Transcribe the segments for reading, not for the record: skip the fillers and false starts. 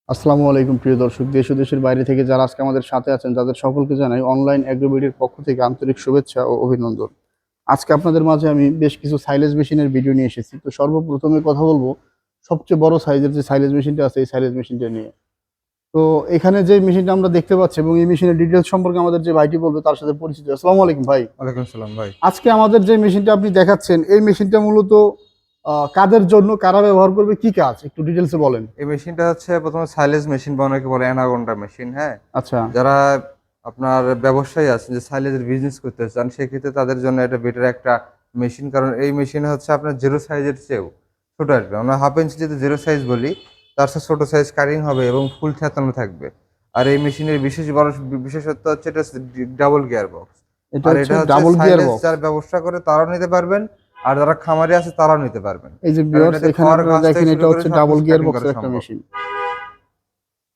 আসসালামু আলাইকুম প্রিয় দর্শক, দেশ ও দেশের বাইরে থেকে যারা আজকে আমাদের সাথে আছেন তাদের সকলকে জানাই অনলাইন অ্যাগ্রোবিডির পক্ষ থেকে আন্তরিক শুভেচ্ছা ও অভিনন্দন। আজকে আপনাদের মাঝে আমি বেশ কিছু সাইলেজ মেশিনের ভিডিও নিয়ে এসেছি। তো সর্বপ্রথমে কথা বলবো সবচেয়ে বড় সাইজের যে সাইলেজ মেশিনটা আছে এই সাইলেজ মেশিনটা নিয়ে। তো এখানে যে মেশিনটা আমরা দেখতে পাচ্ছি এবং এই মেশিনের ডিটেলস সম্পর্কে আমাদের যে ভাইটি বলবে তার সাথে পরিচিত। আসসালামু আলাইকুম ভাই। ওয়ালাইকুম সালাম ভাই। আজকে আমাদের যে মেশিনটা আপনি দেখাচ্ছেন এই মেশিনটা মূলত কাদের জন্য, কারা ব্যবহার করবে, কি কাজ একটু ডিটেলসে বলেন। এই মেশিনটা হচ্ছে প্রথমে সাইলেজ মেশিন বা অনেকে বলে অ্যানাকোন্ডা মেশিন। হ্যাঁ, আচ্ছা। যারা আপনার ব্যবসায়ী আছেন যে সাইলেজের বিজনেস করতে চান সেক্ষেত্রে তাদের জন্য এটা বেটার একটা মেশিন, কারণ এই মেশিনে হচ্ছে আপনার জিরো সাইজের চেয়েও ছোট আসবে। আমরা হাফ ইঞ্চি যদি জিরো সাইজ বলি তার সাথে ছোট সাইজ কারিং হবে এবং ফুল থেতানো থাকবে। আর এই মেশিনের বিশেষত্ব হচ্ছে এটা ডাবল গিয়ার বক্স। এটা আর হচ্ছে এটা হচ্ছে ডাবল গিয়ার সাইলেজ বক্স। যারা ব্যবসা করে তারাও নিতে পারবেন, আর যারা খামারি আছে তারাও নিতে পারবেন। এই যে কারণ ভিউয়ার্স, এটাতে এখানে খড় আপনারা ঘাস থেকে দেখেন শুরু এটা করে হচ্ছে ডাবল সবকিছু গিয়ার কাটিং করা বক্সের একটা সম্ভব। মেশিন।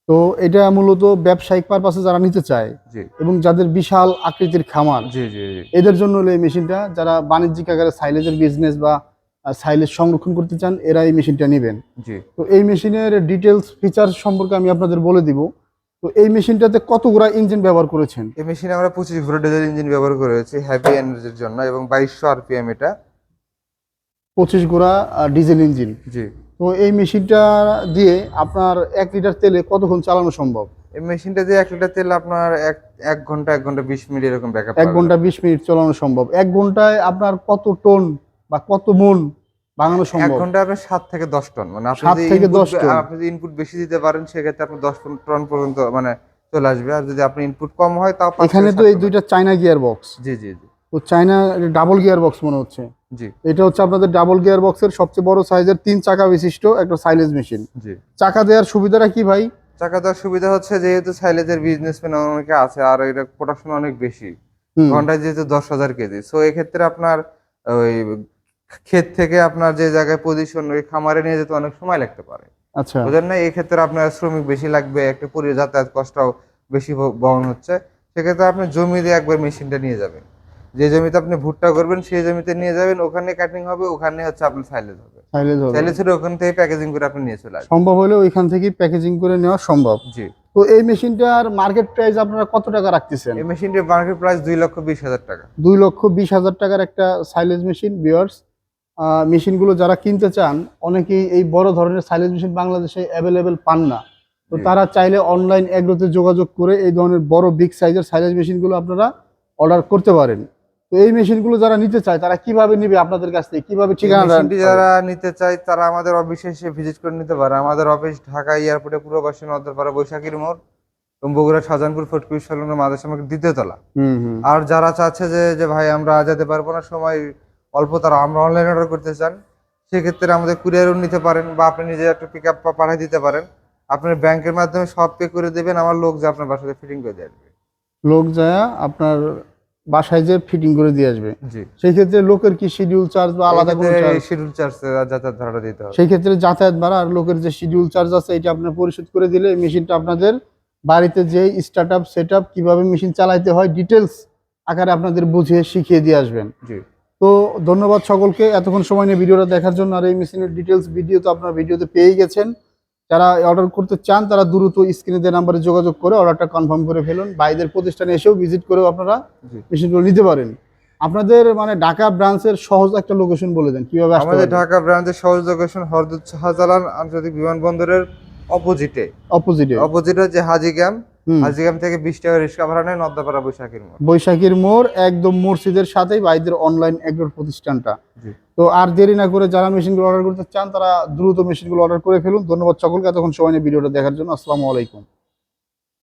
তো এটা মূলত ব্যবসায়িক পারপাসে যারা নিতে চায় জি এবং যাদের বিশাল আকৃতির খামার, জি জি জি এদের জন্য হলো এই মেশিনটা। যারা বাণিজ্যিক আকারে সাইলেজের বিজনেস বা সাইলেজ সংরক্ষণ করতে চান এরা এই মেশিনটা নেবেন। জি। তো এই মেশিনের ডিটেলস ফিচার্স সম্পর্কে আমি আপনাদের বলে দিব। তো এই মেশিনটাতে কতগুলা ইঞ্জিন ব্যবহার করেছেন? এই মেশিনে আমরা 25 ঘোড়া ডিজেল ইঞ্জিন ব্যবহার করেছি হেভি এনার্জির জন্য এবং 2200 আরপিএম এটা। 25 গোড়া ডিজেল ইঞ্জিন। জি। তো এই মেশিনটা দিয়ে আপনার 1 লিটার তেলে কতক্ষণ চালানো সম্ভব? এই মেশিনটা দিয়ে 1 লিটার তেল আপনার এক ঘন্টা 1 ঘন্টা 20 মিনিট এরকম ব্যাকআপ 1 পাবেন। ঘন্টা 20 মিনিট চালানো সম্ভব। 1 ঘন্টায় আপনার কত টন বা কত মন বানানো 1 সম্ভব? ঘন্টায় আপনার 7 থেকে 10 টন, মানে 7 থেকে 10 টন। আপনি যদি ইনপুট বেশি দিতে পারেন সেক্ষেত্রে আপনি 10 টন পর্যন্ত মানে চলে আসবে। আর যদি আপনি ইনপুট কম হয় তাও 5 এখানে থেকে তো 7 এই টন। দুইটা চায়না গিয়ার বক্স। জি জি জি তো চায়না ডাবল গিয়ার বক্স মনে হচ্ছে। জি এটা হচ্ছে আপনাদের ডাবল গিয়ার বক্সের সবচেয়ে বড় সাইজের 3 চাকা বিশিষ্ট একটা সাইলেজ মেশিন। জি। চাকা দেওয়ার সুবিধাটা কি ভাই? চাকা দেওয়ার সুবিধা হচ্ছে যেহেতু সাইলেজের বিজনেসম্যান অনেকে আছে আর এটা প্রোডাকশন অনেক বেশি, হুম। ঘন্টায় যেহেতু 10,000 কেজি, সো এক্ষেত্রে আপনার ওই ক্ষেত থেকে আপনার যে জায়গায় পজিশন ওই খামারে নিয়ে যেতে অনেক সময় লাগতে পারে। আচ্ছা। বুঝলেন না, এই ক্ষেত্রে আপনার শ্রমিক বেশি লাগবে, একটা যাতায়াত কষ্টও বেশি বহন হচ্ছে। সেক্ষেত্রে আপনি জমি দিয়ে একবার মেশিনটা নিয়ে যাবেন, যে জমিতে আপনি ভুট্টা করবেন সেই জমিতে নিয়ে যাবেন, ওখানে কাটিং হবে, ওখানে হচ্ছে আপনার সাইলেজ হবে। সাইলেজ হবে। সাইলেজ হলে ওখান থেকে প্যাকেজিং করে আপনি নিয়ে চলে আসবেন। সম্ভব হলে ওইখান থেকেই প্যাকেজিং করে নেওয়া সম্ভব। জি। তো এই মেশিনটার মার্কেট প্রাইস আপনারা কত টাকা রাখতেছেন? এই মেশিনটির মার্কেট প্রাইস 2,20,000 টাকা। 2,20,000 টাকার একটা সাইলেজ মেশিন। ভিউয়ার্স, মেশিনগুলো যারা কিনতে চান, অনেকেই এই বড় ধরনের সাইলেজ মেশিন বাংলাদেশে অ্যাভেলেবেল পান না। তো জি। তারা চাইলে অনলাইন এগ্রোতে যোগাযোগ করে এই ধরনের বড় বিগ সাইজের সাইলেজ মেশিনগুলো আপনারা অর্ডার করতে পারেন। তো এই মেশিনগুলো যারা নিতে চায় তারা কিভাবে নিবে আপনাদের কাছ থেকে, কিভাবে এই ঠিকানা মেশিনটি যারা নিতে চায় তারা আমাদের অফিসে এসে ভিজিট করে নিতে পারে। আমাদের অফিস ঢাকা এয়ারপোর্টে পূর্বপাশে নদ্দারপাড়া বৈশাখীর মোড় এবং বগুড়া শাহজাহানপুর ফটকুই সলনের মাদ্রাসা মার্কেট 2য় তলা। হুম হুম। আর যারা চাচ্ছে যে ভাই আমরা যেতে পারবো না, সময় অল্প, তারা আমরা অনলাইন অর্ডার করতে চান, সেক্ষেত্রে আমাদের কুরিয়ারও নিতে পারেন বা আপনি নিজে একটা পিক আপ পাঠিয়ে দিতে পারেন। আপনার ব্যাংকের মাধ্যমে সব পে করে দেবেন, আমার লোক যে আপনার বাসাতে ফিটিং করে দিয়ে আসবে। লোক যায় আপনার বাসায় যে ফিটিং করে দিয়ে আসবে। জি। সেই ক্ষেত্রে লোকের কি শিডিউল চার্জ বা আলাদা কোনো চার্জ? শিডিউল চার্জ যাতায়াত ভাড়াটা দিতে হবে। সেই ক্ষেত্রে যাতায়াত ভাড়া আর লোকের যে শিডিউল চার্জ আছে এটা আপনার পরিশোধ করে দিলে মেশিনটা আপনাদের বাড়িতে যে স্টার্ট আপ সেট আপ কীভাবে মেশিন চালাইতে হয় ডিটেলস আকারে আপনাদের বুঝিয়ে শিখিয়ে দিয়ে আসবেন। জি। তো ধন্যবাদ সকলকে এতক্ষণ সময় নিয়ে ভিডিওটা দেখার জন্য। আর এই মেশিনের ডিটেলস ভিডিও তো আপনার ভিডিওতে পেয়েই গেছেন। যারা অর্ডার করতে চান তারা দ্রুত স্ক্রিনে দেওয়া নাম্বারে যোগাযোগ করে অর্ডারটা কনফার্ম করে ফেলুন। ভাইদের প্রতিষ্ঠানে এসেও ভিজিট করেও আপনারা জি। মেশিনগুলো নিতে পারেন। আপনাদের মানে ঢাকা ব্রাঞ্চের সহজ একটা লোকেশন বলে দেন কিভাবে আসতে আমাদের পারবেন। ঢাকা ব্রাঞ্চের সহজ লোকেশন হরজত শাহজালাল আন্তর্জাতিক বিমানবন্দরের অপোজিটে। অপোজিটে। অপোজিটে হচ্ছে হাজীগ্রাম। হুম। হাজীগ্রাম থেকে 20 টাকা রিক্সা ভাড়া নেয় নদ্দাপাড়া বৈশাখীর মোড়। বৈশাখীর মোড় একদম মসজিদের সাথেই ভাইদের অনলাইন এগ্রোর প্রতিষ্ঠানটা। জি। তো আর দেরি না করে যারা মেশিনগুলো অর্ডার করতে চান তারা দ্রুত মেশিনগুলো অর্ডার করে ফেলুন। ধন্যবাদ সকলকে এতক্ষণ সময় নিয়ে ভিডিওটা দেখার জন্য। আসসালামু আলাইকুম।